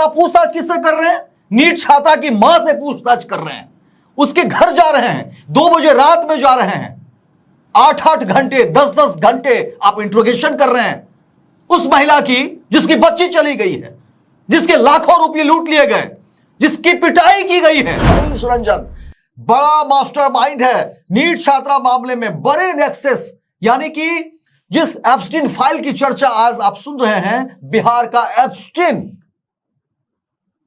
आप पूछताछ किससे कर रहे हैं? नीट छात्रा की मां से पूछताछ कर रहे हैं, उसके घर जा रहे हैं, 2 बजे रात में जा रहे हैं, 8-8 घंटे 10-10 घंटे आप इंट्रोगेशन कर रहे हैं उस महिला की जिसकी बच्ची चली गई है, जिसके लाखों रुपए लूट लिए गए, जिसकी पिटाई की गई है। मनीष रंजन बड़ा मास्टरमाइंड है नीट छात्रा मामले में, बड़े नेक्सस, यानी कि जिस एप्स्टीन फाइल की चर्चा आज आप सुन रहे हैं, बिहार का एप्स्टीन,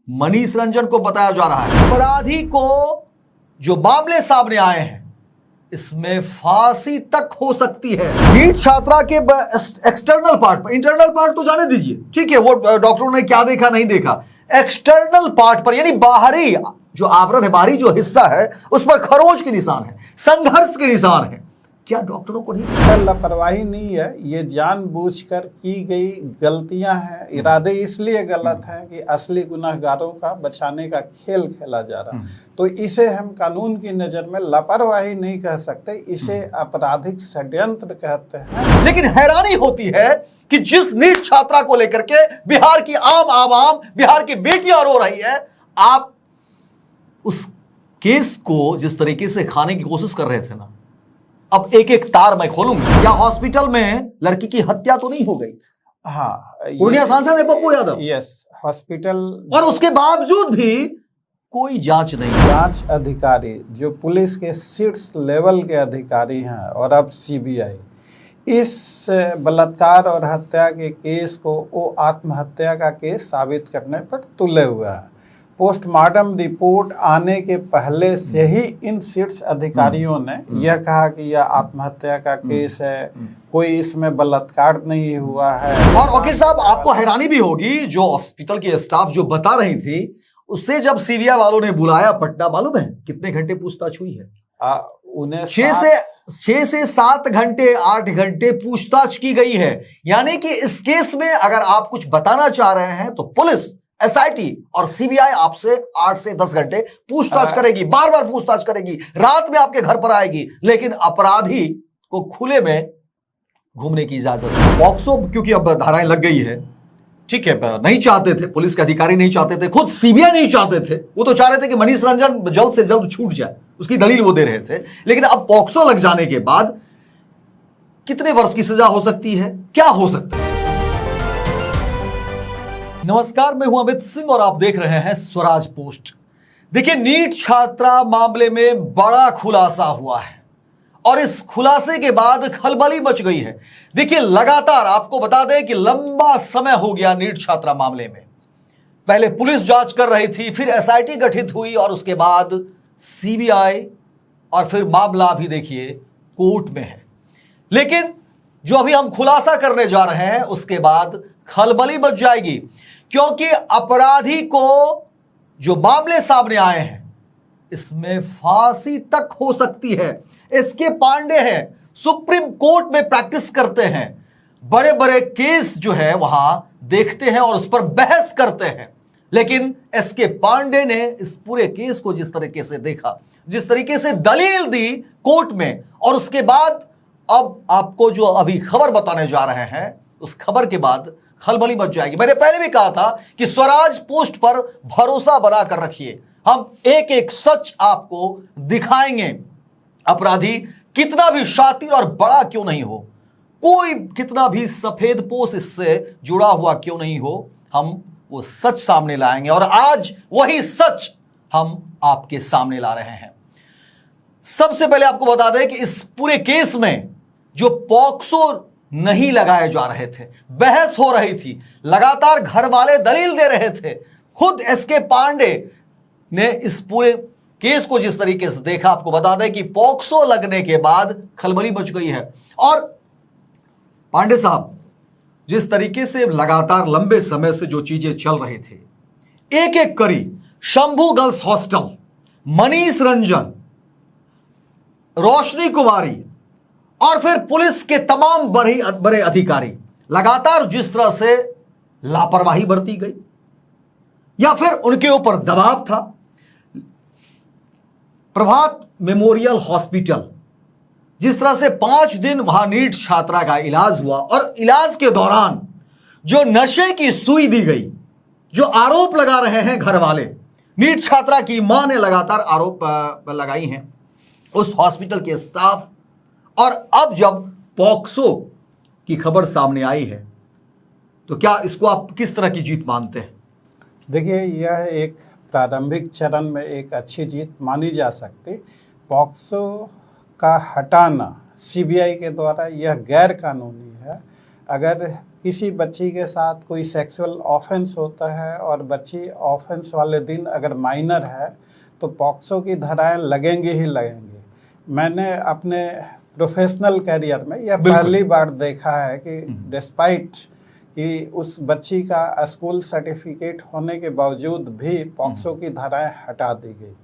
मनीष रंजन को बताया जा रहा है। अपराधी को जो मामले सामने आए हैं इसमें फांसी तक हो सकती है। नीट छात्रा के एक्सटर्नल पार्ट पर, इंटरनल पार्ट तो जाने दीजिए, ठीक है, वो डॉक्टरों ने क्या देखा नहीं देखा, एक्सटर्नल पार्ट पर यानी बाहरी जो आवरण है, बाहरी जो हिस्सा है, उस पर खरोंच के निशान है, संघर्ष के निशान है। क्या डॉक्टरों को नहीं? लापरवाही नहीं है, ये जानबूझकर की गई गलतियां हैं। इरादे इसलिए गलत हैं कि असली गुनहगारों का बचाने का खेल खेला जा रहा है। तो इसे हम कानून की नजर में लापरवाही नहीं कह सकते, इसे आपराधिक षड्यंत्र कहते हैं। लेकिन हैरानी होती है कि जिस नीट छात्रा को लेकर के बिहार की आम आवाम, बिहार की बेटियां रो रही है, आप उस केस को जिस तरीके से खाने की कोशिश कर रहे थे ना, अब एक एक तार मैं खोलूंगा। क्या हॉस्पिटल में लड़की की हत्या तो नहीं हो गई? हाँ, पूर्णिया सांसद है पप्पू यादव। यस, हॉस्पिटल, और उसके बावजूद भी कोई जांच नहीं। जांच अधिकारी जो पुलिस के शीर्ष लेवल के अधिकारी हैं और अब सीबीआई इस बलात्कार और हत्या के केस को वो आत्महत्या का केस साबित करने पर तुले हुए हैं। पोस्टमार्टम रिपोर्ट आने के पहले से ही इन शीर्ष अधिकारियों ने यह कहा कि यह आत्महत्या का केस है, कोई इसमें बलात्कार नहीं हुआ है। और वकील साहब, आपको हैरानी भी होगी, जो हॉस्पिटल की स्टाफ जो बता रही थी, उससे जब सीबीआई वालों ने बुलाया पटना, मालूम है कितने घंटे पूछताछ हुई है? उन्हें 6 से 7 घंटे 8 घंटे पूछताछ की गई है। यानी कि इस केस में अगर आप कुछ बताना चाह रहे हैं तो पुलिस, एसआईटी और सीबीआई आपसे 8 से 10 घंटे पूछताछ करेगी, बार बार पूछताछ करेगी, रात में आपके घर पर आएगी, लेकिन अपराधी को खुले में घूमने की इजाजत है। पॉक्सो क्योंकि अब धाराएं लग गई है, ठीक है, नहीं चाहते थे, पुलिस के अधिकारी नहीं चाहते थे, खुद सीबीआई नहीं चाहते थे, वो तो चाह रहे थे कि मनीष रंजन जल्द से जल्द छूट जाए, उसकी दलील वो दे रहे थे। लेकिन अब पॉक्सो लग जाने के बाद कितने वर्ष की सजा हो सकती है, क्या हो सकता है? नमस्कार, मैं हूं अमित सिंह और आप देख रहे हैं स्वराज पोस्ट। देखिए, नीट छात्रा मामले में बड़ा खुलासा हुआ है और इस खुलासे के बाद खलबली मच गई है। देखिए, लगातार आपको बता दें कि लंबा समय हो गया नीट छात्रा मामले में। पहले पुलिस जांच कर रही थी, फिर एसआईटी गठित हुई और उसके बाद सीबीआई, और फिर मामला अभी देखिए कोर्ट में है। लेकिन जो अभी हम खुलासा करने जा रहे हैं उसके बाद खलबली मच जाएगी, क्योंकि अपराधी को जो मामले सामने आए हैं इसमें फांसी तक हो सकती है। इसके पांडे हैं, सुप्रीम कोर्ट में प्रैक्टिस करते हैं, बड़े बड़े केस जो है वहां देखते हैं और उस पर बहस करते हैं। लेकिन एसके पांडे ने इस पूरे केस को जिस तरीके से देखा, जिस तरीके से दलील दी कोर्ट में, और उसके बाद अब आपको जो अभी खबर बताने जा रहे हैं, उस खबर के बाद खलबली मच जाएगी। मैंने पहले भी कहा था कि स्वराज पोस्ट पर भरोसा बनाकर रखिए, हम एक एक सच आपको दिखाएंगे। अपराधी कितना भी शातिर और बड़ा क्यों नहीं हो, कोई कितना भी सफेद पोश इससे जुड़ा हुआ क्यों नहीं हो, हम वो सच सामने लाएंगे और आज वही सच हम आपके सामने ला रहे हैं। सबसे पहले आपको बता दें कि इस पूरे केस में जो पॉक्सो नहीं लगाए जा रहे थे, बहस हो रही थी, लगातार घर वाले दलील दे रहे थे, खुद एसके पांडे ने इस पूरे केस को जिस तरीके से देखा, आपको बता दें कि पॉक्सो लगने के बाद खलबली मच गई है। और पांडे साहब जिस तरीके से लगातार लंबे समय से जो चीजें चल रही थी, एक एक करी, शंभू गर्ल्स हॉस्टल, मनीष रंजन, रोशनी कुमारी और फिर पुलिस के तमाम बड़े अधिकारी, लगातार जिस तरह से लापरवाही बरती गई या फिर उनके ऊपर दबाव था। प्रभात मेमोरियल हॉस्पिटल, जिस तरह से 5 दिन वहां नीट छात्रा का इलाज हुआ और इलाज के दौरान जो नशे की सुई दी गई, जो आरोप लगा रहे हैं घर वाले, नीट छात्रा की मां ने लगातार आरोप लगाई हैं उस हॉस्पिटल के स्टाफ, और अब जब पॉक्सो की खबर सामने आई है तो क्या इसको आप किस तरह की जीत मानते हैं? देखिए, यह एक प्रारंभिक चरण में एक अच्छी जीत मानी जा सकती। पॉक्सो का हटाना सीबीआई के द्वारा यह गैर कानूनी है। अगर किसी बच्ची के साथ कोई सेक्सुअल ऑफेंस होता है और बच्ची ऑफेंस वाले दिन अगर माइनर है तो पॉक्सो की धाराएं लगेंगी ही लगेंगी। मैंने अपने प्रोफेशनल करियर में यह पहली बार देखा है कि डिस्पाइट कि उस बच्ची का स्कूल सर्टिफिकेट होने के बावजूद भी पॉक्सो की धाराएं हटा दी गई।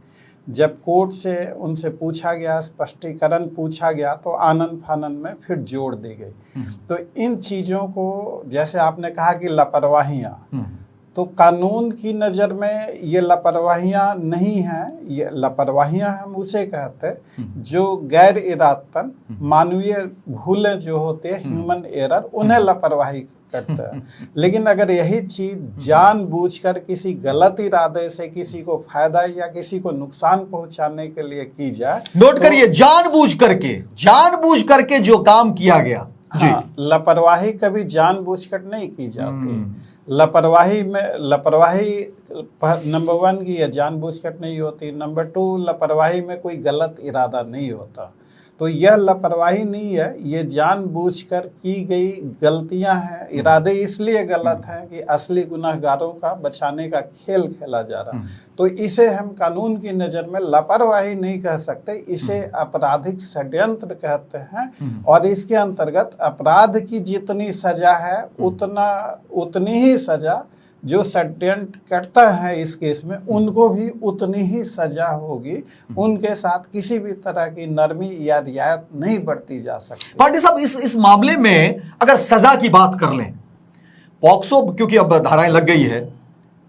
जब कोर्ट से उनसे पूछा गया, स्पष्टीकरण पूछा गया, तो आनन फानन में फिर जोड़ दी गई। तो इन चीज़ों को, जैसे आपने कहा कि लापरवाहियाँ, तो कानून की नज़र में ये लापरवाहियाँ नहीं हैं। ये लापरवाहियाँ हम उसे कहते हैं जो गैर इरादतन मानवीय भूलें जो होते हैं, ह्यूमन एरर, उन्हें लापरवाही करते हैं। लेकिन अगर यही चीज जानबूझकर किसी गलत इरादे से किसी को फायदा या किसी को नुकसान पहुंचाने के लिए की जाए, नोट करिए, जानबूझ करके जो काम किया गया। हाँ, लापरवाही कभी जानबूझकर नहीं की जाती। लापरवाही नंबर 1 की यह जानबूझकर नहीं होती। नंबर 2, लापरवाही में कोई गलत इरादा नहीं होता। तो यह लापरवाही नहीं है, ये जानबूझकर की गई गलतियां हैं। इरादे इसलिए गलत हैं कि असली गुनहगारों का बचाने का खेल खेला जा रहा है। तो इसे हम कानून की नज़र में लापरवाही नहीं कह सकते, इसे आपराधिक षड्यंत्र कहते हैं। और इसके अंतर्गत अपराध की जितनी सजा है उतनी ही सजा जो षड्यंत्र करता है इस केस में, उनको भी उतनी ही सजा होगी। उनके साथ किसी भी तरह की नरमी या रियायत नहीं बरती जा सकती। पार्टी साहब, इस मामले में अगर सजा की बात कर लें, पॉक्सो क्योंकि अब धाराएं लग गई है,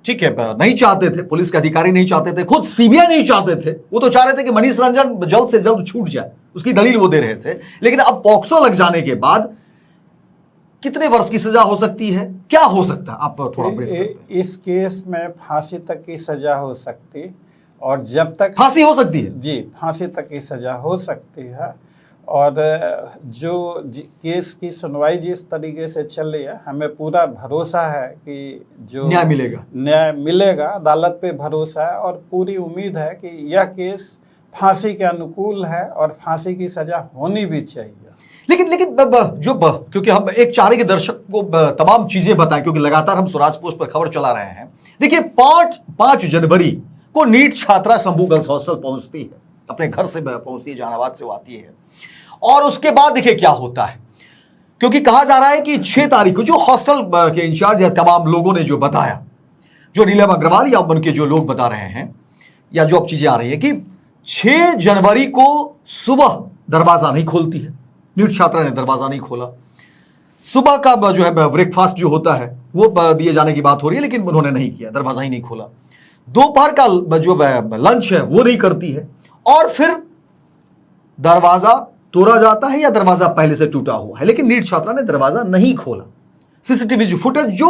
ठीक है, नहीं चाहते थे, पुलिस के अधिकारी नहीं चाहते थे, खुद सीबीआई नहीं चाहते थे। वो तो चाह रहे थे कि मनीष रंजन जल्द से जल्द छूट जाए, उसकी दलील वो दे रहे थे। लेकिन अब पॉक्सो लग जाने के बाद कितने वर्ष की सजा हो सकती है, क्या हो सकता है, आप थोड़ा इस केस में फांसी तक की सजा हो सकती, और जब तक फांसी हो सकती है, जी, फांसी तक की सजा हो सकती है। और जो केस की सुनवाई जिस तरीके से चली है, हमें पूरा भरोसा है कि जो न्याय मिलेगा, अदालत पे भरोसा है और पूरी उम्मीद है कि यह केस फांसी के अनुकूल है और फांसी की सजा होनी भी चाहिए। लेकिन जो क्योंकि हम एक चारे के दर्शक को तमाम चीजें बताएं, क्योंकि लगातार हम स्वराज पोस्ट पर खबर चला रहे हैं। देखिए, 5 जनवरी को नीट छात्रा शंभू गर्ल्स हॉस्टल पहुंचती है, अपने घर से पहुंचती है, जहानाबाद से वो आती है। और उसके बाद देखिए क्या होता है, क्योंकि कहा जा रहा है कि 6 तारीख को जो हॉस्टल के इंचार्ज या तमाम लोगों ने जो बताया, जो नीलम अग्रवाल या उनके जो लोग बता रहे हैं, या जो अब चीजें आ रही है कि 6 जनवरी को सुबह दरवाजा नहीं खोलती है, नीट छात्रा ने दरवाजा नहीं खोला। सुबह का जो है ब्रेकफास्ट जो होता है वो दिए जाने की बात हो रही है, लेकिन उन्होंने नहीं किया, दरवाजा ही नहीं खोला। दोपहर का जो लंच है वो नहीं करती है, और फिर दरवाजा तोड़ा जाता है या दरवाजा पहले से टूटा हुआ है, लेकिन नीट छात्रा ने दरवाजा नहीं खोला। सीसीटीवी फुटेज जो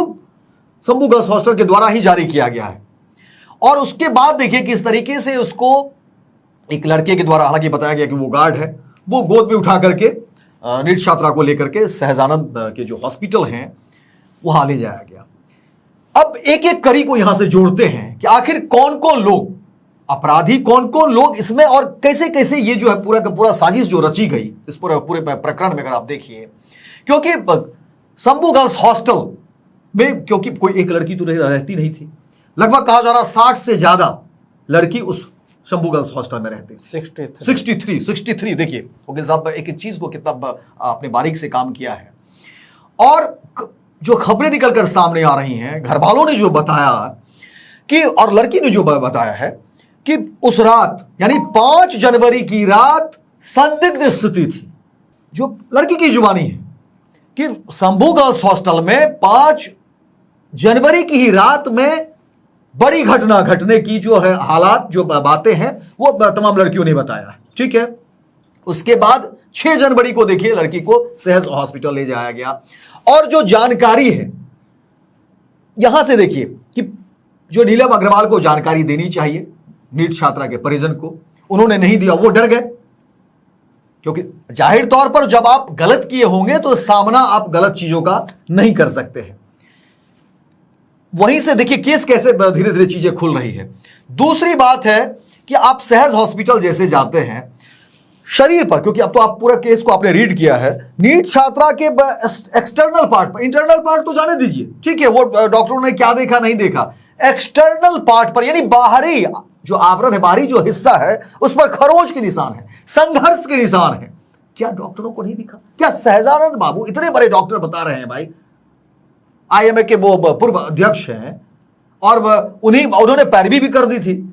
शंभू गर्ल्स हॉस्टल के द्वारा ही जारी किया गया है। और उसके बाद देखिए किस तरीके से उसको एक लड़के के द्वारा, हालांकि बताया गया कि वो गार्ड है, वो गोद में उठा करके नीट छात्रा को लेकर के सहजानंद के जो हॉस्पिटल हैं वहां ले जाया गया। अब एक एक कड़ी को यहां से जोड़ते हैं कि आखिर कौन कौन लोग अपराधी, कौन कौन लोग इसमें, और कैसे कैसे ये जो है पूरा का पूरा साजिश जो रची गई इस पूरे प्रकरण में। अगर आप देखिए, क्योंकि शंभू गर्ल्स हॉस्टल में क्योंकि कोई एक लड़की तो रहती नहीं थी, लगभग कहा जा रहा 60 से ज्यादा लड़की उस शंभू गर्ल्स हॉस्टल में रहते। 63 देखिए वकील साहब एक एक चीज को कितना आपने बारीक से काम किया है। और जो खबरें निकलकर सामने आ रही हैं, घर वालों ने जो बताया कि, और लड़की ने जो बताया है कि उस रात यानी 5 जनवरी की रात संदिग्ध स्थिति थी। जो लड़की की जुबानी है कि शंभू गर्ल्स हॉस्टल में 5 जनवरी की ही रात में बड़ी घटना घटने की जो है हालात, जो बातें हैं, वो तमाम लड़कियों ने बताया है, ठीक है। उसके बाद 6 जनवरी को देखिए लड़की को सहज हॉस्पिटल ले जाया गया, और जो जानकारी है यहां से देखिए कि जो नीलम अग्रवाल को जानकारी देनी चाहिए नीट छात्रा के परिजन को, उन्होंने नहीं दिया, वो डर गए। क्योंकि जाहिर तौर पर जब आप गलत किए होंगे तो सामना आप गलत चीजों का नहीं कर सकते हैं। वहीं से देखिए केस कैसे धीरे धीरे चीजें खुल रही है। दूसरी बात है कि आप सहज हॉस्पिटल जैसे जाते हैं शरीर पर, क्योंकि अब तो आप पूरा केस को आपने रीड किया है, नीट छात्रा के एक्सटर्नल पार्ट पर, इंटरनल पार्ट तो जाने दीजिए, ठीक है, वो डॉक्टरों ने क्या देखा नहीं देखा, एक्सटर्नल पार्ट पर यानी बाहरी जो आवरण है, बाहरी जो हिस्सा है, उस पर खरोच के निशान है, संघर्ष के निशान है। क्या डॉक्टरों को नहीं दिखा? क्या सहजानंद बाबू इतने बड़े डॉक्टर बता रहे हैं भाई, आईएमए के वो पूर्व अध्यक्ष हैं, और उन्होंने पैरवी भी कर दी थी।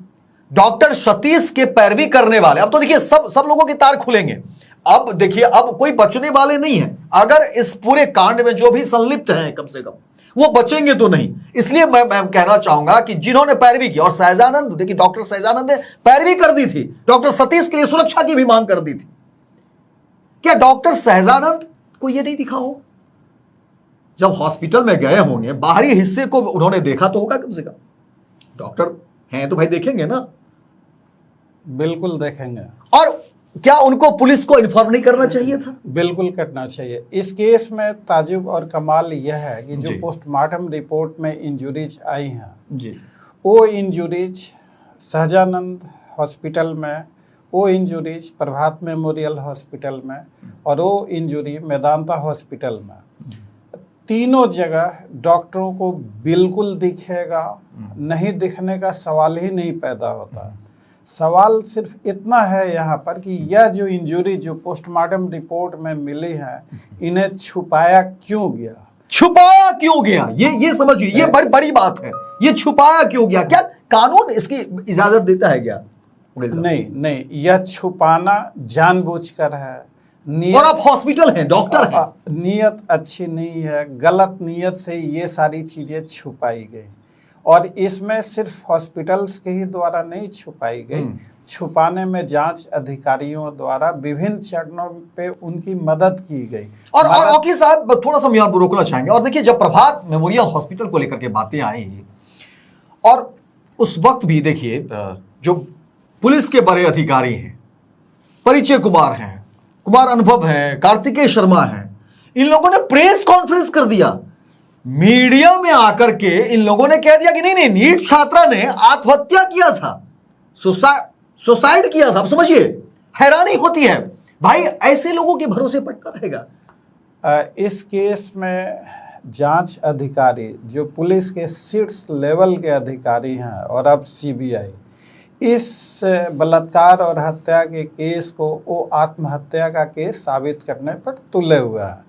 डॉक्टर सतीश के पैरवी करने वाले, अब तो देखिए सब लोगों के तार खुलेंगे। अब देखिए अब कोई बचने वाले नहीं है। अगर इस पूरे कांड में जो भी संलिप्त हैं कम से कम वो बचेंगे तो नहीं। इसलिए मैं कहना चाहूंगा कि जिन्होंने पैरवी की, और सहजानंद, देखिए डॉक्टर सहजानंद ने पैरवी कर दी थी, डॉक्टर सतीश के लिए सुरक्षा की भी मांग कर दी थी। क्या डॉक्टर सहजानंद को यह नहीं दिखा हो? जब हॉस्पिटल में गए होंगे, बाहरी हिस्से को उन्होंने देखा तो होगा कम से कम। डॉक्टर हैं तो भाई देखेंगे ना। बिल्कुल देखेंगे। और क्या उनको पुलिस को इन्फॉर्म नहीं करना चाहिए था? बिल्कुल करना चाहिए। इस केस में ताजुब और कमाल यह है कि जो पोस्टमार्टम रिपोर्ट में इंजुरीज आई हैं जी, वो इंजुरीज सहजानंद हॉस्पिटल में, वो इंजुरीज प्रभात मेमोरियल हॉस्पिटल में, और वो इंजुरी मेदांता हॉस्पिटल में, तीनों जगह डॉक्टरों को बिल्कुल दिखेगा, नहीं दिखने का सवाल ही नहीं पैदा होता। सवाल सिर्फ इतना है यहाँ पर कि यह जो इंजरी जो पोस्टमार्टम रिपोर्ट में मिली है, इन्हें छुपाया क्यों गया? छुपाया क्यों गया? ये समझिए, ये बड़ी बात है। ये छुपाया क्यों गया? क्या कानून इसकी इजाजत देता है क्या? नहीं, यह छुपाना जानबूझकर है। और आप हॉस्पिटल हैं, डॉक्टर हैं, नीयत अच्छी नहीं है, गलत नीयत से ये सारी चीजें छुपाई गई। और इसमें सिर्फ हॉस्पिटल्स के ही द्वारा नहीं छुपाई गई, छुपाने में जांच अधिकारियों द्वारा विभिन्न चरणों पे उनकी मदद की गई। और वकील साहब थोड़ा सा यहाँ रोकना चाहेंगे। और देखिए जब प्रभात मेमोरियल हॉस्पिटल को लेकर के बातें आई, और उस वक्त भी देखिए जो पुलिस के बड़े अधिकारी हैं, परिचय कुमार हैं, कुमार अनुभव हैं, कार्तिकेय शर्मा हैं, इन लोगों ने प्रेस कॉन्फ्रेंस कर दिया। मीडिया में आकर के इन लोगों ने कह दिया कि नहीं, नीट छात्रा ने आत्महत्या किया था, सुसाइड किया था। अब समझिए, हैरानी होती है भाई, ऐसे लोगों के भरोसे पड़ता रहेगा। इस केस में जांच अधिकारी जो पुलिस के शीर्ष लेवल के अधिकारी हैं, और अब सीबीआई इस बलात्कार और हत्या के केस को वो आत्महत्या का केस साबित करने पर तुले हुए हैं।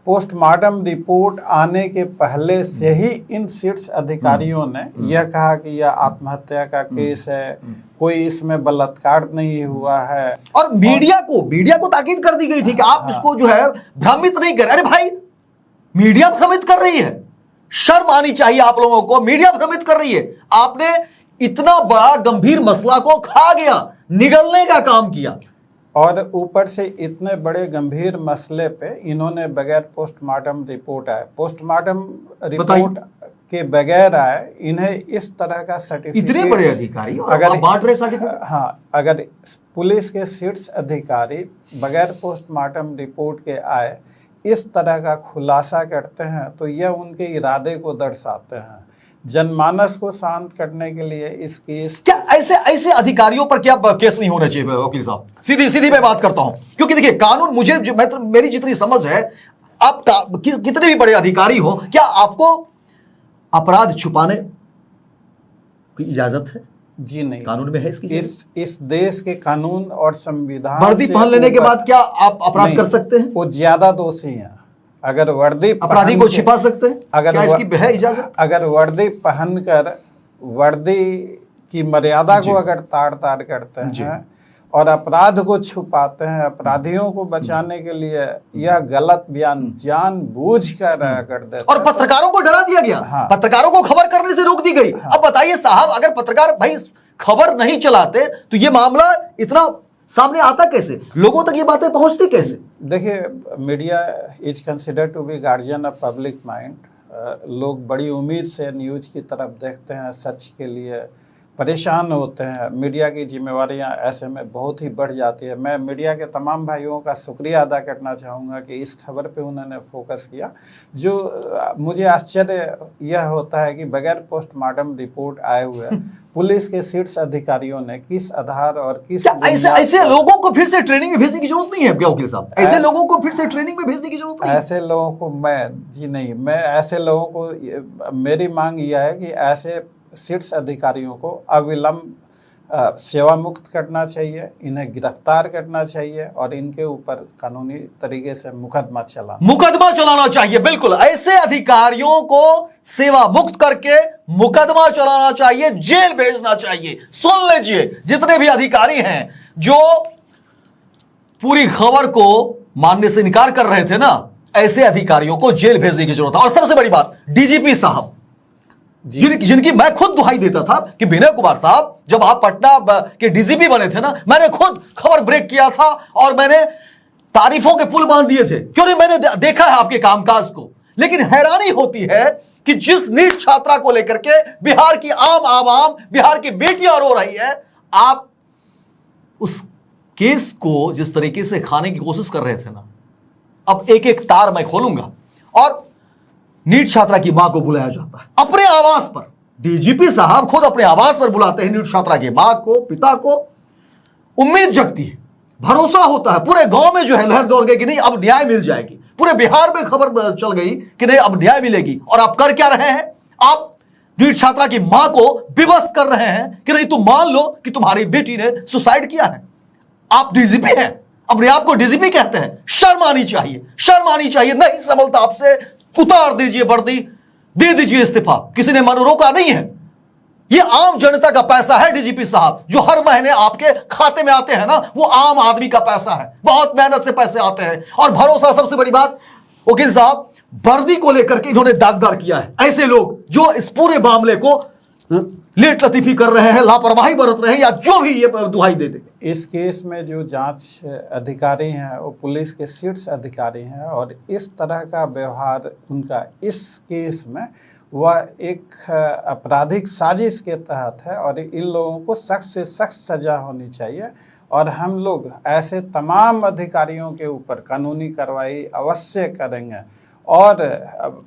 पोस्टमार्टम रिपोर्ट आने के पहले से ही इन शीर्ष अधिकारियों ने यह कहा कि यह आत्महत्या का केस है, कोई इसमें बलात्कार नहीं हुआ है। और मीडिया को ताकीद कर दी गई थी कि आप इसको जो है भ्रमित नहीं करें। अरे भाई, मीडिया भ्रमित कर रही है, शर्म आनी चाहिए आप लोगों को। मीडिया भ्रमित कर रही है। आपने इतना बड़ा गंभीर मसला को खा गया, निगलने का काम किया, और ऊपर से इतने बड़े गंभीर मसले पे इन्होंने बगैर पोस्टमार्टम रिपोर्ट आए, पोस्टमार्टम रिपोर्ट के बगैर आए, इन्हें इस तरह का सर्टिफिकेट, इतने बड़े अधिकारी अगर बांट रहे सर्टिफिकेट। हाँ, अगर पुलिस के शीर्ष अधिकारी बगैर पोस्टमार्टम रिपोर्ट के आए इस तरह का खुलासा करते हैं तो यह उनके इरादे को दर्शाते हैं। जनमानस को शांत करने के लिए इस केस, क्या ऐसे अधिकारियों पर क्या केस नहीं होना चाहिए वकील साहब? सीधी मैं बात करता हूं, क्योंकि देखिए कानून, मेरी जितनी समझ है, आप कितने भी बड़े अधिकारी हो, क्या आपको अपराध छुपाने की इजाजत है? जी नहीं, कानून में है इसकी? इस देश के कानून और संविधान, वर्दी पहन लेने के बाद क्या आप अपराध कर सकते हैं? वो ज्यादा दोषी हैं। अगर वर्दी अपराधी को छिपा सकते हैं, क्या इसकी है इजाजत? अगर वर्दी पहनकर वर्दी की मर्यादा को अगर ताड़ करते हैं और अपराध को छुपाते हैं, अपराधियों को बचाने के लिए यह गलत बयान जानबूझकर कर देते हैं। और पत्रकारों को डरा दिया गया। हाँ। पत्रकारों को खबर करने से रोक दी गई। हाँ। अब बताइए साहब, अगर पत्रकार भाई खबर नहीं चलाते तो ये मामला इतना सामने आता कैसे? लोगों तक ये बातें पहुंचती कैसे? देखिए, media is considered to be guardian of public mind. लोग बड़ी उम्मीद से न्यूज़ की तरफ देखते हैं, सच के लिए परेशान होते हैं। मीडिया की जिम्मेवारियां ऐसे में बहुत ही बढ़ जाती है। मैं मीडिया के तमाम भाइयों का शुक्रिया अदा करना चाहूँगा कि इस खबर पे उन्होंने फोकस किया। जो मुझे आश्चर्य यह होता है कि बगैर पोस्टमार्टम रिपोर्ट आए हुए पुलिस के शीर्ष अधिकारियों ने किस आधार और किस ऐसे लोगों को फिर से ट्रेनिंग में भेजने की जरूरत नहीं है क्या वकील साहब? ऐसे लोगों को फिर से ट्रेनिंग में भेजने की जरूरत नहीं है? ऐसे लोगों को मैं ऐसे लोगों को, मेरी मांग यह है कि ऐसे शीर्ष अधिकारियों को अविलंब सेवा मुक्त करना चाहिए, इन्हें गिरफ्तार करना चाहिए और इनके ऊपर कानूनी तरीके से मुकदमा चलाना चाहिए। बिल्कुल, ऐसे अधिकारियों को सेवा मुक्त करके मुकदमा चलाना चाहिए, जेल भेजना चाहिए। सुन लीजिए, जितने भी अधिकारी हैं जो पूरी खबर को मानने से इनकार कर रहे थे ना, ऐसे अधिकारियों को जेल भेजने की जरूरत है। और सबसे बड़ी बात, डीजीपी साहब जिनकी मैं खुद दुहाई देता था कि विनय कुमार साहब, जब आप पटना के डीजीपी बने थे ना, मैंने खुद खबर ब्रेक किया था और मैंने तारीफों के पुल बांध दिए थे। क्यों नहीं? मैंने देखा है आपके कामकाज को। लेकिन हैरानी होती है कि जिस नीट छात्रा को लेकर के बिहार की आम आवाम, बिहार की बेटियां रो रही है, आप उस केस को जिस तरीके से खाने की कोशिश कर रहे थे ना, अब एक एक तार मैं खोलूंगा। और नीट छात्रा की मां को बुलाया जाता है अपने आवास पर। डीजीपी साहब खुद अपने आवास पर बुलाते हैं नीट छात्रा की मां को, पिता को। उम्मीद जगती है, भरोसा होता है, पूरे गांव में जो है लहर दौड़ गई कि नहीं अब न्याय मिल जाएगी। पूरे बिहार में खबर चल गई कि नहीं अब न्याय मिलेगी। और आप कर क्या रहे हैं? आप नीट छात्रा की मां को विवश कर रहे हैं कि नहीं तुम मान लो कि तुम्हारी बेटी ने सुसाइड किया है। आप डीजीपी हैं, अपने आप को डीजीपी कहते हैं। शर्म आनी चाहिए, शर्म आनी चाहिए। नहीं संभलता आपसे, उतार दीजिए वर्दी, दे दीजिए इस्तीफा। किसी ने मन रोका नहीं है। यह आम जनता का पैसा है डीजीपी साहब, जो हर महीने आपके खाते में आते हैं ना, वो आम आदमी का पैसा है। बहुत मेहनत से पैसे आते हैं। और भरोसा, सबसे बड़ी बात वकील साहब, वर्दी को लेकर के इन्होंने दागदार किया है। ऐसे लोग जो इस पूरे मामले को लेट लतीफी कर रहे हैं, लापरवाही बरत रहे हैं, या जो भी ये दुहाई दे दे। इस केस में जो जांच अधिकारी हैं वो पुलिस के शीर्ष अधिकारी हैं और इस तरह का व्यवहार उनका इस केस में वह एक आपराधिक साजिश के तहत है और इन लोगों को सख्त से सख्त सजा होनी चाहिए। और हम लोग ऐसे तमाम अधिकारियों के ऊपर कानूनी कार्रवाई अवश्य करेंगे। और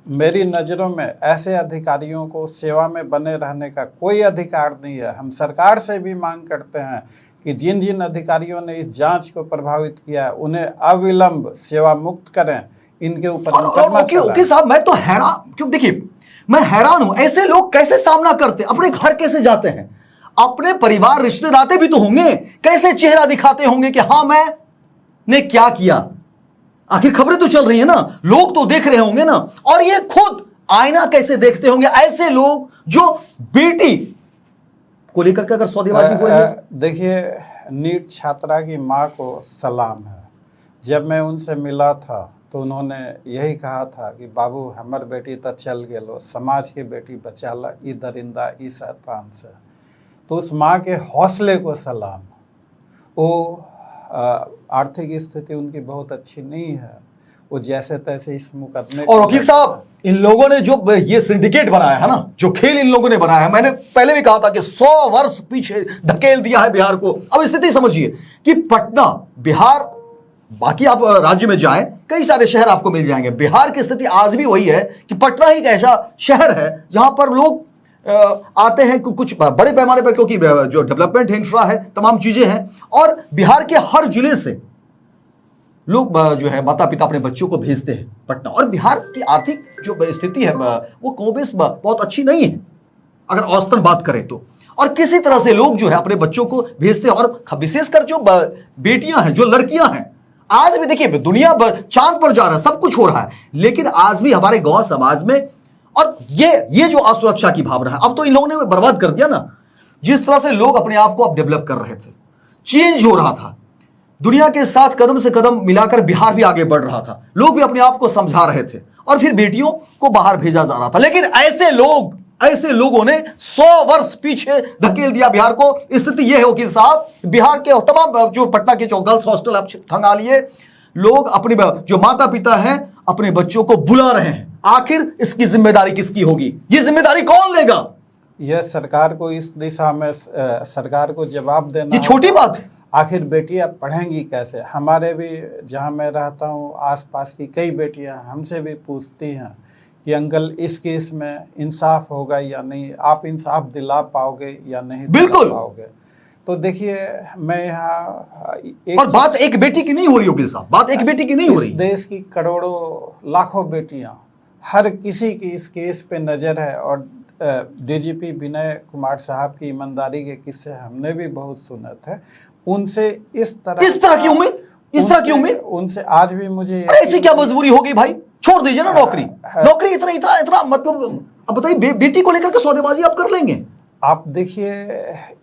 मेरी नज़रों में ऐसे अधिकारियों को सेवा में बने रहने का कोई अधिकार नहीं है। हम सरकार से भी मांग करते हैं कि जिन जिन अधिकारियों ने इस जांच को प्रभावित किया है उन्हें अविलंब सेवा मुक्त करें, इनके ऊपर मुकदमा चलाएं। साहब मैं तो हैरान, क्यों देखिए मैं हैरान हूं, ऐसे लोग कैसे सामना करते, अपने घर कैसे जाते हैं, अपने परिवार रिश्तेदार भी तो होंगे, कैसे चेहरा दिखाते होंगे कि हाँ मैंने क्या किया। आखिर खबरें तो चल रही है ना, लोग तो देख रहे होंगे ना। और ये खुद आईना कैसे देखते होंगे ऐसे लोग जो बेटी को लेकर के अगर सौदेबाजी हो रही है। देखिए, नीट छात्रा की मां को सलाम है। जब मैं उनसे मिला था तो उन्होंने यही कहा था कि बाबू हमर बेटी तो चल गेलो, समाज की बेटी बचा ला ई दरिंदा ई शैतान से। तो उस माँ के हौसले को सलाम। वो आर्थिक स्थिति उनकी बहुत अच्छी नहीं है, वो जैसे तैसे इस मुकदमे। और वकील साहब, इन लोगों ने जो ये सिंडिकेट बनाया है ना, जो खेल इन लोगों ने बनाया है, मैंने पहले भी कहा था कि 100 वर्ष पीछे धकेल दिया है बिहार को। अब स्थिति समझिए कि पटना, बिहार, बाकी आप राज्य में जाएं, कई सारे शहर आपको मिल जाएंगे। बिहार की स्थिति आज भी वही है कि पटना ही एक ऐसा शहर है जहां पर लोग आते हैं कुछ बड़े पैमाने पर, क्योंकि जो डेवलपमेंट इंफ्रा है, तमाम चीजें हैं। और बिहार के हर जिले से लोग जो है माता पिता अपने बच्चों को भेजते हैं पटना। और बिहार की आर्थिक जो स्थिति है वो कमोबेश बहुत अच्छी नहीं है अगर औसतन बात करें तो। और किसी तरह से लोग जो है अपने बच्चों को भेजते हैं। और विशेषकर जो बेटियां हैं, जो लड़कियां हैं, आज भी देखिए दुनिया चांद पर जा रहा है, सब कुछ हो रहा है, लेकिन आज भी हमारे गांव समाज में और ये जो असुरक्षा की भावना है, अब तो इन लोगों ने बर्बाद कर दिया ना। जिस तरह से लोग अपने आप को अब डेवलप कर रहे थे, चेंज हो रहा था, दुनिया के साथ कदम से कदम मिलाकर बिहार भी आगे बढ़ रहा था, लोग भी अपने आप को समझा रहे थे और फिर बेटियों को बाहर भेजा जा रहा था। लेकिन ऐसे लोगों ने 100 वर्ष पीछे धकेल दिया बिहार को। स्थिति यह है वकील साहब, बिहार के तमाम जो पटना के जो गर्ल्स हॉस्टल आप खंगालिए, लोग अपने जो माता पिता हैं अपने बच्चों को बुला रहे हैं, आखिर इसकी जिम्मेदारी किसकी होगी? ये जिम्मेदारी कौन लेगा? यह सरकार को इस दिशा में सरकार को जवाब देना। ये छोटी बात है। आखिर बेटियां पढ़ेंगी कैसे? हमारे भी, जहां मैं रहता हूं, आसपास की कई बेटियां हमसे भी पूछती हैं कि अंकल इस केस में इंसाफ होगा या नहीं, आप इंसाफ दिला पाओगे या नहीं बिल्कुल दिला पाओगे। तो देखिए, मैं यहाँ और बात एक बेटी की नहीं हो रही होगी साहब, बात एक बेटी की नहीं हो रही। देश की करोड़ों लाखों बेटियां, हर किसी की इस केस पे नजर है। और डीजीपी विनय कुमार साहब की ईमानदारी के किस्से हमने भी बहुत सुने थे। उनसे इस तरह की उम्मीद उनसे आज भी मुझे ऐसी क्या मजबूरी हो गई भाई? छोड़ दीजिए ना नौकरी। नौकरी इतना मतलब, अब बताइए बेटी को लेकर के सौदेबाजी आप कर लेंगे? आप देखिए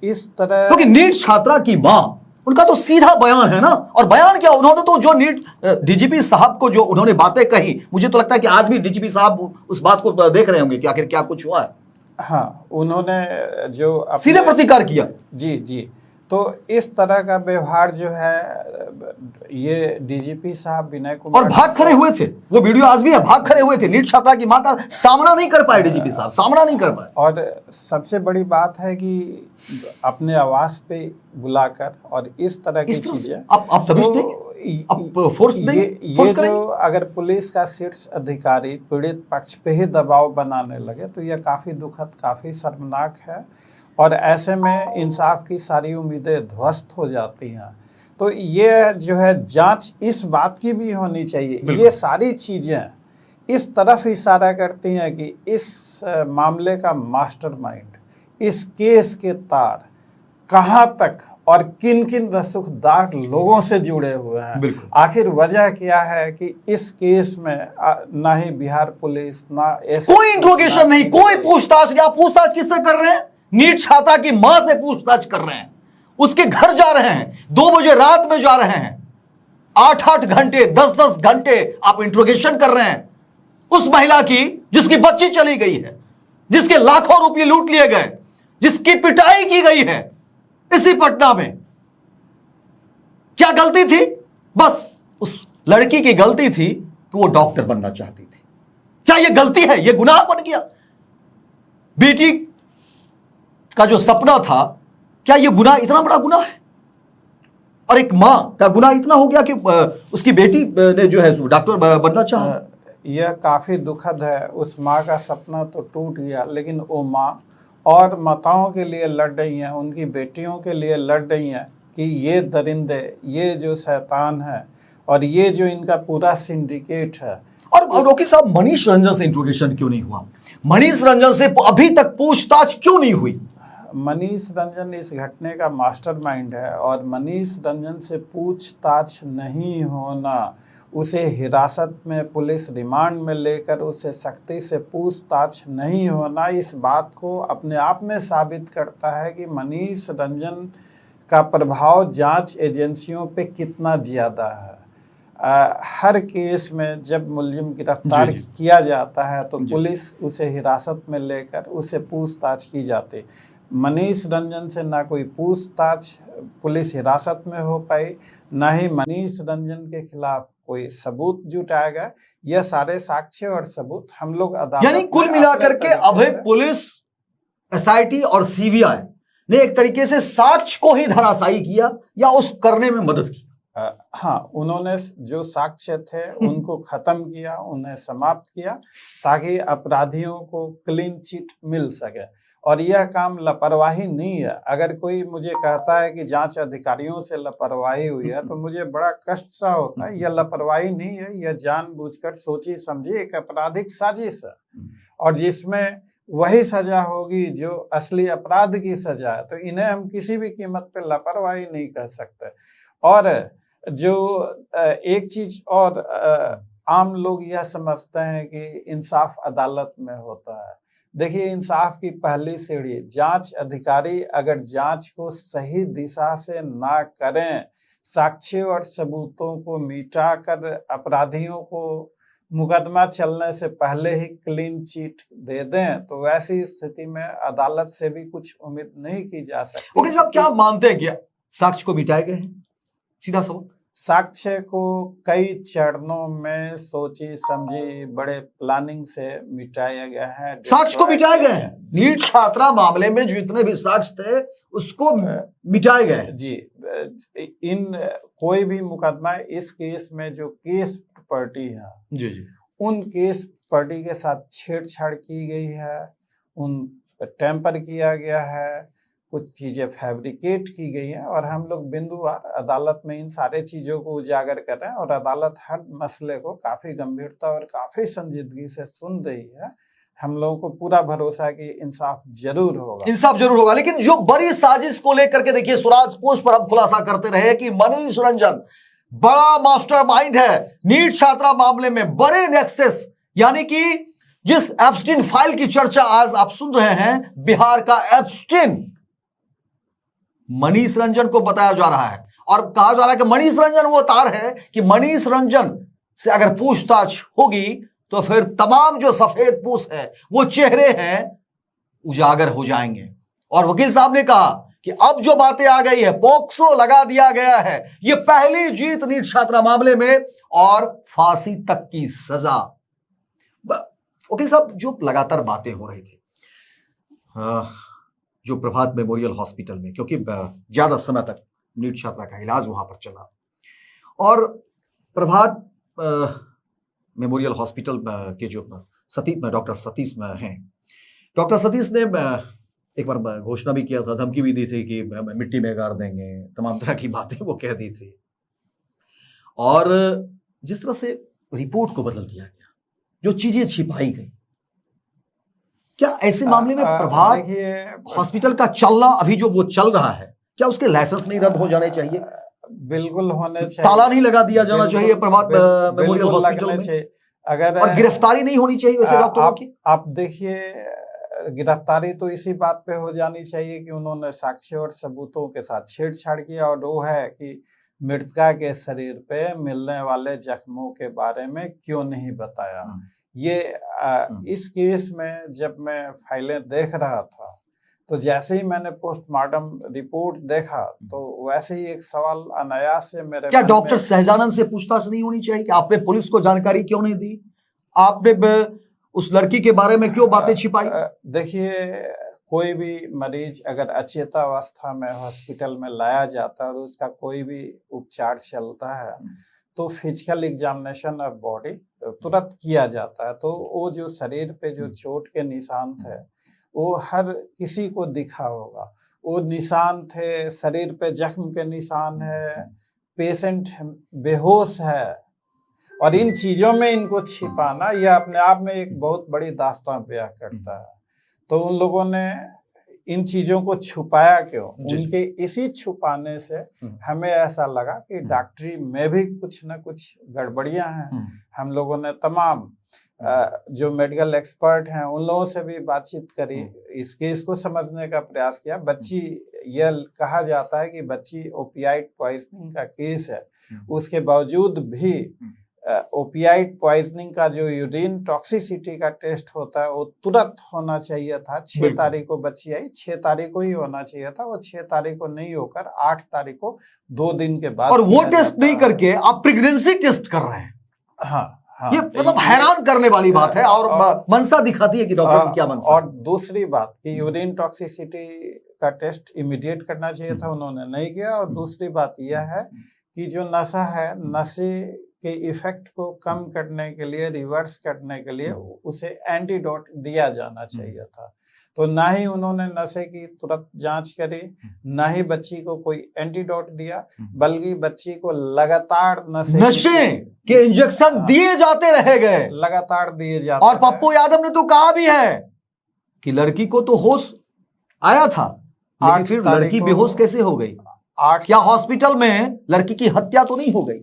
इस तरह, क्योंकि नीट छात्रा की मां, उनका तो सीधा बयान है ना। और बयान क्या, उन्होंने तो जो नीट डीजीपी साहब को जो उन्होंने बातें कही, मुझे तो लगता है कि आज भी डीजीपी साहब उस बात को देख रहे होंगे कि आखिर क्या कुछ हुआ है। हाँ, उन्होंने जो सीधे प्रतिकार किया। जी जी। तो इस तरह का व्यवहार जो है, ये डीजीपी साहब विनय कुमार, और भाग खड़े हुए थे, वो वीडियो आज भी है, भाग खड़े हुए थे। नीट छात्रा की मां का सामना नहीं कर पाए डीजीपी साहब, सामना नहीं कर पाए। और सबसे बड़ी बात है कि अपने आवास पे बुलाकर और इस तरह की चीजें आप दबिश देंगे, आप फोर्स देंगे, ये जो अगर पुलिस का शीर्ष अधिकारी पीड़ित पक्ष पे ही दबाव बनाने लगे तो यह काफी दुखद, काफी शर्मनाक है। और ऐसे में इंसाफ की सारी उम्मीदें ध्वस्त हो जाती हैं। तो ये जो है जांच इस बात की भी होनी चाहिए। ये सारी चीजें इस तरफ इशारा करती हैं कि इस मामले का मास्टरमाइंड, इस केस के तार कहां तक और किन किन रसूखदार लोगों से जुड़े हुए हैं। आखिर वजह क्या है कि इस केस में ना ही बिहार पुलिस, ना कोई इंट्रोगेशन नहीं, कोई पूछताछ नहीं। आप पूछताछ किससे कर रहे हैं? नीट छात्रा की मां से पूछताछ कर रहे हैं। उसके घर जा रहे हैं, 2 बजे रात में जा रहे हैं, 8-8 घंटे, 10-10 घंटे आप इंट्रोगेशन कर रहे हैं उस महिला की जिसकी बच्ची चली गई है, जिसके लाखों रुपए लूट लिए गए, जिसकी पिटाई की गई है इसी पटना में। क्या गलती थी? बस उस लड़की की गलती थी कि वो डॉक्टर बनना चाहती थी। क्या यह गलती है? यह गुनाह बन गया? बेटी का जो सपना था, क्या यह गुनाह, इतना बड़ा गुनाह है? और एक मां का गुनाह इतना हो गया कि उसकी बेटी ने जो है डॉक्टर बनना चाहा। यह काफी दुखद है। उस मां का सपना तो टूट गया, लेकिन वो मां और माताओं के लिए लड़ रही हैं, उनकी बेटियों के लिए लड़ रही हैं कि ये दरिंदे, ये जो शैतान है और ये जो इनका पूरा सिंडिकेट है। और रोकी साहब, मनीष रंजन से इंट्रोगेशन क्यों नहीं हुआ? मनीष रंजन से अभी तक पूछताछ क्यों नहीं हुई? मनीष रंजन इस घटने का मास्टरमाइंड है और मनीष रंजन से पूछताछ नहीं होना, उसे हिरासत में पुलिस रिमांड में लेकर उसे सख्ती से पूछताछ नहीं होना, इस बात को अपने आप में साबित करता है कि मनीष रंजन का प्रभाव जांच एजेंसियों पे कितना ज़्यादा है। हर केस में जब मुलजिम गिरफ्तार किया जाता है तो पुलिस उसे हिरासत में लेकर उसे पूछताछ की जाती। मनीष रंजन से ना कोई पूछताछ पुलिस हिरासत में हो पाई, ना ही मनीष रंजन के खिलाफ कोई सबूत जुटाया गया। यह सारे साक्ष्य और सबूत हम लोग अदालत, यानी कुल मिलाकर के अभी पुलिस, एसआईटी और सीबीआई ने एक तरीके से साक्ष्य को ही धराशायी किया या उस करने में मदद की। हाँ, उन्होंने जो साक्ष्य थे उनको खत्म किया, उन्हें समाप्त किया ताकि अपराधियों को क्लीन चिट मिल सके। और यह काम लापरवाही नहीं है। अगर कोई मुझे कहता है कि जांच अधिकारियों से लापरवाही हुई है तो मुझे बड़ा कष्ट सा होता है। यह लापरवाही नहीं है, यह जानबूझकर सोची समझी एक आपराधिक साजिश है और जिसमें वही सजा होगी जो असली अपराध की सजा है। तो इन्हें हम किसी भी कीमत पे लापरवाही नहीं कह सकते। और जो एक चीज और आम लोग यह समझते हैं कि इंसाफ अदालत में होता है। देखिए, इंसाफ की पहली सीढ़ी, जांच अधिकारी अगर जांच को सही दिशा से ना करें, साक्ष्य और सबूतों को मिटाकर अपराधियों को मुकदमा चलने से पहले ही क्लीन चिट दे दें, तो वैसी स्थिति में अदालत से भी कुछ उम्मीद नहीं की जा सकती। ओके साहब, क्या मानते हैं क्या साक्ष्य को मिटाए गए हैं? सीधा सवाल। साक्ष्य को कई चरणों में सोची समझी बड़े प्लानिंग से मिटाया गया है। साक्ष्य को मिटाए गए हैं। नीट छात्रा मामले में जितने भी साक्ष्य थे उसको मिटाए गए हैं। जी, इन कोई भी मुकदमा इस केस में जो केस प्रॉपर्टी है जी जी, उन केस प्रॉपर्टी के साथ छेड़छाड़ की गई है, उन टेम्पर किया गया है, कुछ चीजें फैब्रिकेट की गई हैं और हम लोग बिंदुवार अदालत में इन सारे चीजों को उजागर कर रहे हैं और अदालत हर मसले को काफी गंभीरता और काफी संजीदगी से सुन रही है। हम लोगों को पूरा भरोसा है कि इंसाफ जरूर होगा। इंसाफ जरूर होगा। लेकिन जो बड़ी साजिश को लेकर के देखिए, स्वराज पोस्ट पर हम खुलासा करते रहे कि मनीष रंजन बड़ा मास्टरमाइंड है नीट छात्रा मामले में। बड़े नेक्सस, यानी कि जिस एप्स्टीन फाइल की चर्चा आज आप सुन रहे हैं, बिहार का एप्स्टीन मनीष रंजन को बताया जा रहा है और कहा जा रहा है कि मनीष रंजन वो तार है कि मनीष रंजन से अगर पूछताछ होगी तो फिर तमाम जो सफेद पूछ है, वो चेहरे हैं, उजागर हो जाएंगे। और वकील साहब ने कहा कि अब जो बातें आ गई है, पॉक्सो लगा दिया गया है, ये पहली जीत नीट छात्रा मामले में और फांसी तक की सजा। वकील साहब, जो लगातार बातें हो रही थी जो प्रभात मेमोरियल हॉस्पिटल में, क्योंकि ज्यादा समय तक नीट छात्रा का इलाज वहां पर चला और प्रभात मेमोरियल हॉस्पिटल के जो डॉक्टर सतीश हैं, डॉक्टर सतीश ने एक बार घोषणा भी किया था, धमकी भी दी थी कि मिट्टी में गाड़ देंगे, तमाम तरह की बातें वो कह दी थी। और जिस तरह से रिपोर्ट को बदल दिया गया, जो चीजें छिपाई गई, क्या ऐसे मामले में प्रभात हॉस्पिटल का चलना, अभी जो वो चल रहा है, क्या उसके लाइसेंस नहीं रद्द हो जाने चाहिए? बिल्कुल होने चाहिए। ताला नहीं लगा दिया जाना चाहिए प्रभात मेमोरियल हॉस्पिटल में? अगर और गिरफ्तारी नहीं होनी चाहिए वैसे डॉक्टरों की? आप देखिए, गिरफ्तारी तो इसी बात पे हो जानी चाहिए कि उन्होंने साक्ष्य और सबूतों के साथ छेड़छाड़ किया और वो है कि मृतका के शरीर पे मिलने वाले जख्मों के बारे में क्यों नहीं बताया। ये इस केस में जब मैं फाइलें देख रहा था तो जैसे ही मैंने पोस्टमार्टम रिपोर्ट देखा तो वैसे ही एक सवाल अनायास से मेरे क्या डॉक्टर सहजानंद से पूछताछ नहीं होनी चाहिए कि आपने पुलिस को जानकारी क्यों नहीं दी, आपने उस लड़की के बारे में क्यों बातें छिपाई? देखिए, कोई भी मरीज अगर अचेतावस्था में हॉस्पिटल में लाया जाता है और उसका कोई भी उपचार चलता है तो फिजिकल एग्जामिनेशन ऑफ बॉडी तुरंत किया जाता है। तो वो जो शरीर पे जो चोट के निशान थे वो हर किसी को दिखा होगा। वो निशान थे, शरीर पे जख्म के निशान है, पेशेंट बेहोश है और इन चीजों में इनको छिपाना यह अपने आप में एक बहुत बड़ी दास्तान बयां करता है। तो उन लोगों ने इन चीजों को छुपाया क्यों? उनके इसी छुपाने से हमें ऐसा लगा कि डॉक्टरी में भी कुछ ना कुछ गड़बड़ियां हैं। हम लोगों ने तमाम जो मेडिकल एक्सपर्ट हैं उन लोगों से भी बातचीत करी, इस केस को समझने का प्रयास किया। बच्ची, यह कहा जाता है कि बच्ची ओपियाइड पॉइजनिंग का केस है, उसके बावजूद भी ओपियाइड पॉइजनिंग का जो यूरिन टॉक्सिसिटी का टेस्ट होता है वो तुरंत होना चाहिए था। 6 तारीख को बच्ची आई, 6 तारीख को ही होना चाहिए था, वो 6 तारीख को नहीं होकर 8 तारीख को 2 दिन के बाद। और वो टेस्ट नहीं करके आप प्रेगनेंसी टेस्ट कर रहे हैं। हाँ, ये मतलब हैरान करने वाली बात है और मनसा दिखाती है कि डॉक्टर की क्या मनसा। और दूसरी बात कि यूरिन टॉक्सिसिटी का टेस्ट इमीडिएट करना चाहिए था, उन्होंने नहीं किया। और दूसरी बात यह है कि जो नशा है, नशे के इफेक्ट को कम करने के लिए, रिवर्स करने के लिए उसे एंटीडोट दिया जाना चाहिए था। तो ना ही उन्होंने नशे की तुरंत जांच करी, ना ही बच्ची को कोई एंटीडोट दिया, बल्कि बच्ची को लगातार नशे के इंजेक्शन दिए जाते रह गए, लगातार दिए जाते। और पप्पू यादव ने तो कहा भी है कि लड़की को तो होश आया था, लेकिन फिर लड़की बेहोश कैसे हो गई? क्या हॉस्पिटल में लड़की की हत्या तो नहीं हो गई?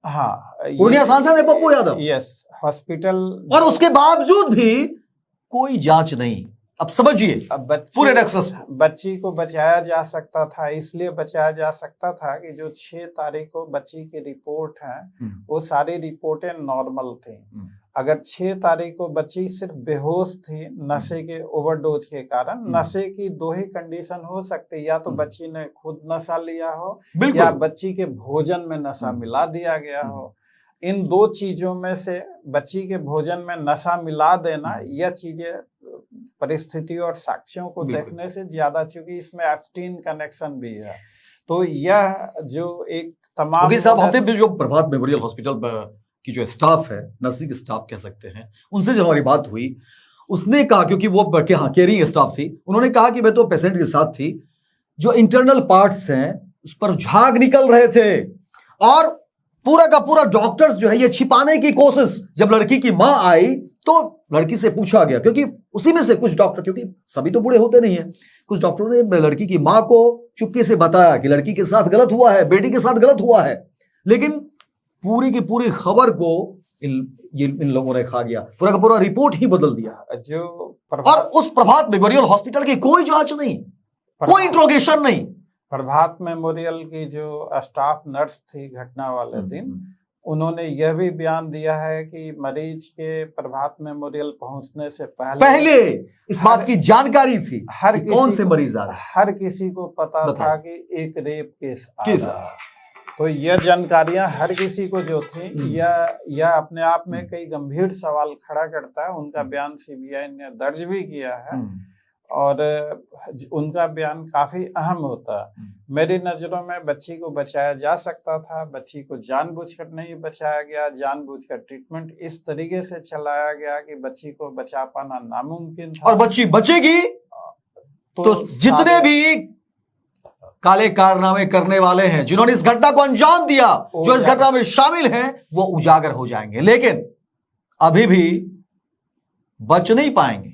हाँ, पूर्णिया सांसद है पप्पू यादव। यस, हॉस्पिटल, और उसके बावजूद भी कोई जांच नहीं। अब समझिए पूरे नेक्सस। बच्ची को बचाया जा सकता था, इसलिए बचाया जा सकता था कि जो 6 तारीख को बच्ची की रिपोर्ट है वो सारी रिपोर्टें नॉर्मल थी अगर 6 तारीख को बच्ची सिर्फ बेहोश थी नशे के ओवरडोज के कारण, नशे की 2 ही कंडीशन हो सकती, या तो बच्ची ने खुद नशा लिया हो या बच्ची के भोजन में नशा मिला दिया गया हो। इन 2 चीजों में से बच्ची के भोजन में नशा मिला देना, यह चीजें परिस्थिति और साक्ष्यों को देखने से ज्यादा, चूंकि इसमें एब्स्टीन कनेक्शन भी है, तो यह जो एक तमाम साहब हमने जो प्रभात मेमोरियल हॉस्पिटल की जो स्टाफ है, नर्सिंग स्टाफ कह सकते हैं, उनसे जब हमारी बात हुई, उसने कहा, क्योंकि वो केयरिंग स्टाफ थी, उन्होंने कहा कि मैं तो पेशेंट के साथ थी, जो इंटरनल पार्ट्स हैं उस पर झाग निकल रहे थे और पूरा का पूरा डॉक्टर्स जो है ये छिपाने की कोशिश। जब लड़की की मां आई तो लड़की से पूछा गया, क्योंकि उसी में से कुछ डॉक्टर, क्योंकि सभी तो बूढ़े होते नहीं है, कुछ डॉक्टरों ने लड़की की मां को चुपके से बताया कि लड़की के साथ गलत हुआ है, बेटी के साथ गलत हुआ है, लेकिन पूरी की पूरी खबर को इन लोगों ने खा गया, पूरा का पूरा रिपोर्ट ही बदल दिया। जो और उस प्रभात मेमोरियल हॉस्पिटल की कोई जांच नहीं, कोई इंट्रोगेशन नहीं। प्रभात मेमोरियल की जो स्टाफ नर्स थी घटना वाले दिन, उन्होंने यह भी बयान दिया है कि मरीज के प्रभात मेमोरियल पहुंचने से पहले इस बात की जानकारी थी हर कौन से मरीज आ रहे, हर किसी को पता था कि एक रेप केस आ रहा है। तो यह जानकारियां हर किसी को जो थी, यह अपने आप में कई गंभीर सवाल खड़ा करता है। उनका बयान सीबीआई ने दर्ज भी किया है और उनका बयान काफी अहम होता है। मेरी नजरों में बच्ची को बचाया जा सकता था, बच्ची को जानबूझकर नहीं बचाया गया, जानबूझकर ट्रीटमेंट इस तरीके से चलाया गया कि बच्ची को बचा पाना नामुमकिन था। और बच्ची बचेगी तो जितने भी काले कारनामे करने वाले हैं, जिन्होंने इस घटना को अंजाम दिया, जो इस घटना में शामिल हैं, वो उजागर हो जाएंगे, लेकिन अभी भी बच नहीं पाएंगे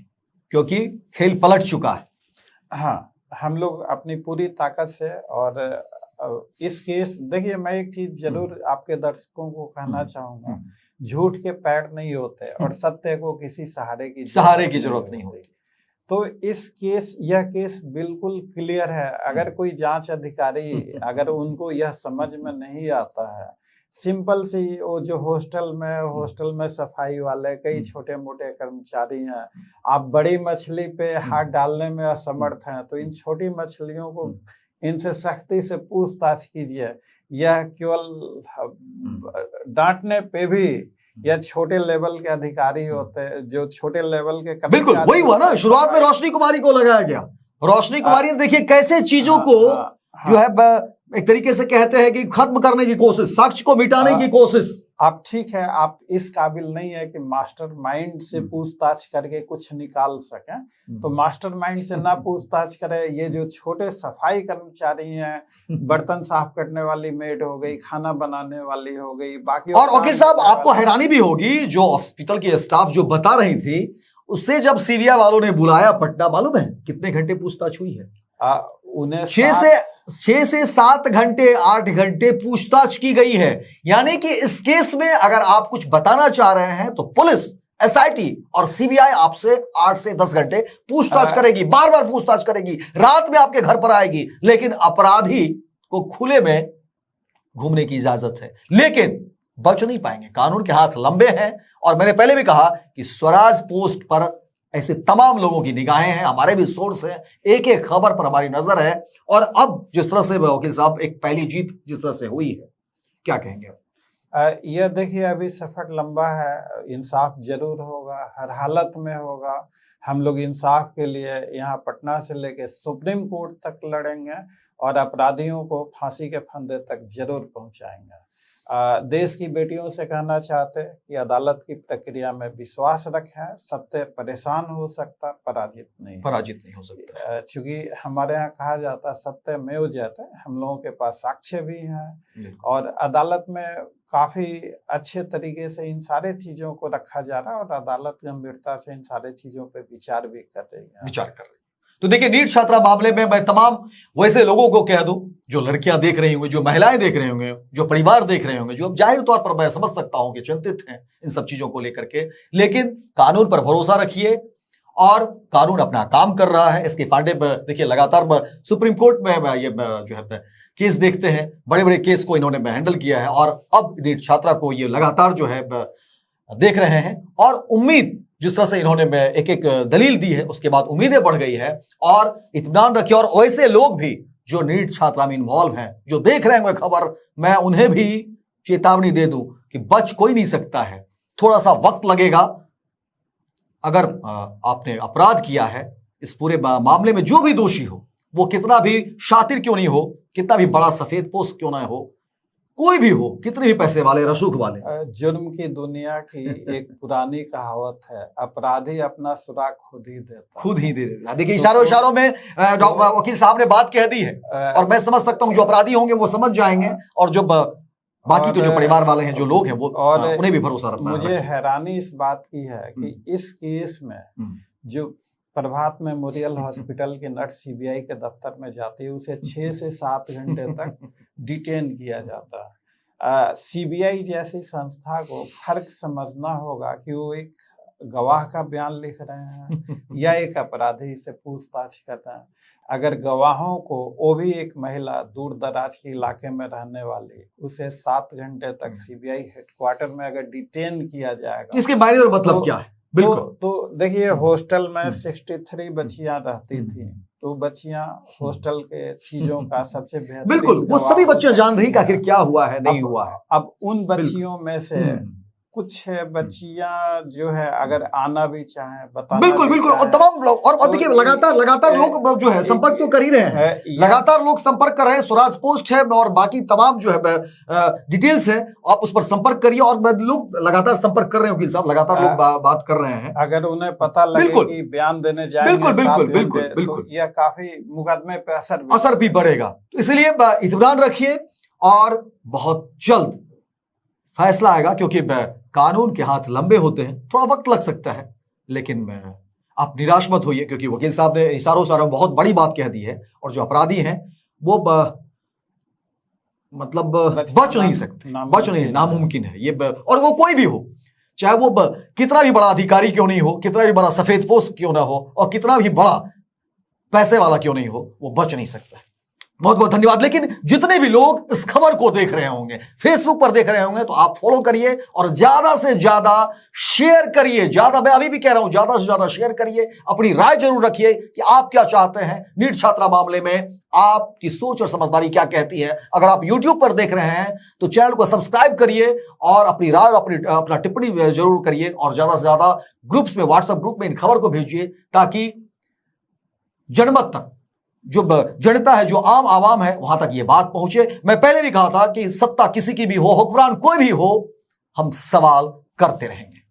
क्योंकि खेल पलट चुका है। हाँ, हम लोग अपनी पूरी ताकत से, और इस केस, देखिए मैं एक चीज जरूर आपके दर्शकों को कहना चाहूंगा, झूठ के पैर नहीं होते और सत्य को किसी सहारे की जरूरत नहीं होती। तो यह केस बिल्कुल क्लियर है। अगर कोई जांच अधिकारी, अगर उनको यह समझ में नहीं आता है, सिंपल सी, वो जो हॉस्टल में सफाई वाले कई छोटे मोटे कर्मचारी हैं, आप बड़ी मछली पे हाथ डालने में असमर्थ हैं, तो इन छोटी मछलियों को इनसे सख्ती से पूछताछ कीजिए। यह केवल डांटने पे भी, या छोटे लेवल के अधिकारी होते हैं, जो छोटे लेवल के, बिल्कुल वही हुआ ना, शुरुआत में रोशनी कुमारी को लगाया गया। रोशनी कुमारी ने देखिए कैसे चीजों को जो है एक तरीके से कहते हैं कि खत्म करने की कोशिश, साक्ष्य को मिटाने की कोशिश। आप ठीक है, आप इस काबिल नहीं है कि मास्टरमाइंड से पूछताछ करके कुछ निकाल सकें, तो मास्टरमाइंड से ना पूछताछ करें। ये जो छोटे सफाई कर्मचारी हैं, बर्तन साफ करने वाली मेड हो गई, खाना बनाने वाली हो गई, बाकी। और वकील साहब, आपको हैरानी भी होगी, जो हॉस्पिटल की स्टाफ जो बता रही थी, उससे जब सीबीआई वालों ने बुलाया पटना, मालूम है कितने घंटे पूछताछ हुई है? उन्हें 6 से 7 घंटे, 8 घंटे पूछताछ की गई है। यानी कि इस केस में अगर आप कुछ बताना चाह रहे हैं तो पुलिस, एसआईटी और सीबीआई आपसे 8 से 10 घंटे पूछताछ करेगी, बार बार पूछताछ करेगी, रात में आपके घर पर आएगी, लेकिन अपराधी को खुले में घूमने की इजाजत है, लेकिन बच नहीं पाएंगे। कानून के हाथ लंबे हैं, और मैंने पहले भी कहा कि स्वराज पोस्ट पर ऐसे तमाम लोगों की निगाहें हैं, हमारे भी सोर्स हैं, एक एक खबर पर हमारी नजर है। और अब जिस तरह से वकील साहब एक पहली जीत जिस तरह से हुई है, क्या कहेंगे? यह देखिए, अभी सफर लंबा है, इंसाफ जरूर होगा, हर हालत में होगा। हम लोग इंसाफ के लिए यहाँ पटना से लेकर सुप्रीम कोर्ट तक लड़ेंगे और अपराधियों को फांसी के फंदे तक जरूर पहुंचाएंगे। देश की बेटियों से कहना चाहते हैं कि अदालत की प्रक्रिया में विश्वास रखें। सत्य परेशान हो सकता, पराजित नहीं हो सकता। क्योंकि हमारे यहाँ कहा जाता है सत्य में हो जाता है। हम लोगों के पास साक्ष्य भी हैं और अदालत में काफी अच्छे तरीके से इन सारे चीजों को रखा जा रहा है, और अदालत गंभीरता से इन सारे चीजों पे विचार भी कर रही है। तो देखिए, नीट छात्रा मामले में मैं तमाम वैसे लोगों को कह दूं, जो लड़कियां देख रही होंगी, जो महिलाएं देख रहे होंगे, जो परिवार देख रहे होंगे, जो अब जाहिर तौर पर मैं समझ सकता हूं कि चिंतित हैं इन सब चीजों को लेकर के, लेकिन कानून पर भरोसा रखिए और कानून अपना काम कर रहा है। एसके पांडे देखिए लगातार सुप्रीम कोर्ट में ये जो है केस देखते हैं, बड़े बड़े केस को इन्होंने हैंडल किया है, और अब नीट छात्रा को ये लगातार जो है देख रहे हैं और उम्मीद जिस तरह से इन्होंने एक एक दलील दी है उसके बाद उम्मीदें बढ़ गई है और इत्मीनान रखिए। और वैसे लोग भी जो नीट छात्रा में इन्वॉल्व हैं, जो देख रहे हैं खबर, मैं उन्हें भी चेतावनी दे दूं कि बच कोई नहीं सकता है, थोड़ा सा वक्त लगेगा। अगर आपने अपराध किया है, इस पूरे मामले में जो भी दोषी हो, वो कितना भी शातिर क्यों नहीं हो, कितना भी बड़ा सफेद पोस्ट क्यों ना हो, कोई भी हो, कितने भी पैसे वाले, रसूख वाले, जुर्म की दुनिया की एक पुरानी कहावत है, अपराधी अपना सुराग खुद ही दे देता। देखिए इशारों में वकील साहब ने बात कह दी है और मैं समझ सकता हूं जो अपराधी होंगे वो समझ जाएंगे और जो बाकी के जो परिवार वाले हैं, जो लोग हैं, वो और उन्हें भी भरोसा रखना है। मुझे हैरानी इस बात की है कि इस केस में जो प्रभात मेमोरियल हॉस्पिटल के नर्स सीबीआई के दफ्तर में जाती है, उसे 6 से 7 घंटे तक डिटेन किया जाता है। सीबीआई जैसी संस्था को फर्क समझना होगा कि वो एक गवाह का बयान लिख रहे हैं या एक अपराधी से पूछताछ कर रहे हैं। अगर गवाहों को, वो भी एक महिला दूर दराज के इलाके में रहने वाली, उसे 7 घंटे तक सीबीआई हेडक्वार्टर में अगर डिटेन किया जाएगा, इसके बारे में मतलब क्या है? बिल्कुल। तो देखिए, हॉस्टल में 63 बच्चियां रहती थी, तो बच्चियां हॉस्टल के चीजों का सबसे बेहतर, बिल्कुल, वो सभी बच्चे जान रही कि आखिर क्या हुआ है, नहीं हुआ है। अब उन बच्चियों में से कुछ बच्चियां जो है अगर आना भी चाहें, बताना बिल्कुल और तमाम लोग, और देखिए लगातार लोग जो है संपर्क तो कर ही रहे हैं, लगातार लोग संपर्क कर रहे हैं। स्वराज पोस्ट है और बाकी तमाम जो है डिटेल्स है, आप उस पर संपर्क करिए और लोग लगातार संपर्क कर रहे हैं। वकील साहब लगातार लोग बात कर रहे हैं। अगर उन्हें पता लगे कि बयान देने जाएंगे, बिल्कुल तो यह काफी मुकदमे पे असर भी बढ़ेगा। तो इसलिए इत्मीनान रखिए और बहुत जल्द फैसला आएगा, क्योंकि कानून के हाथ लंबे होते हैं, थोड़ा वक्त लग सकता है, लेकिन आप निराश मत होइए, क्योंकि वकील साहब ने इशारों में बहुत बड़ी बात कह दी है और जो अपराधी हैं वो मतलब बच नहीं सकते, नामुमकिन है ये। और वो कोई भी हो, चाहे वो कितना भी बड़ा अधिकारी क्यों नहीं हो, कितना भी बड़ा सफेद पोस्ट क्यों ना हो और कितना भी बड़ा पैसे वाला क्यों नहीं हो, वो बच नहीं सकता है। बहुत बहुत धन्यवाद। लेकिन जितने भी लोग इस खबर को देख रहे होंगे, फेसबुक पर देख रहे होंगे, तो आप फॉलो करिए और ज्यादा से ज्यादा शेयर करिए। मैं अभी भी कह रहा हूं, ज्यादा से ज्यादा शेयर करिए, अपनी राय जरूर रखिए कि आप क्या चाहते हैं नीट छात्रा मामले में, आपकी सोच और समझदारी क्या कहती है। अगर आप यूट्यूब पर देख रहे हैं तो चैनल को सब्सक्राइब करिए और अपनी राय और अपना टिप्पणी जरूर करिए और ज्यादा से ज्यादा ग्रुप्स में, व्हाट्सएप ग्रुप में इन खबर को भेजिए, ताकि जनमत तक, जो जनता है, जो आम आवाम है, वहां तक ये बात पहुंचे। मैं पहले भी कहा था कि सत्ता किसी की भी हो, हुक्मरान कोई भी हो, हम सवाल करते रहेंगे।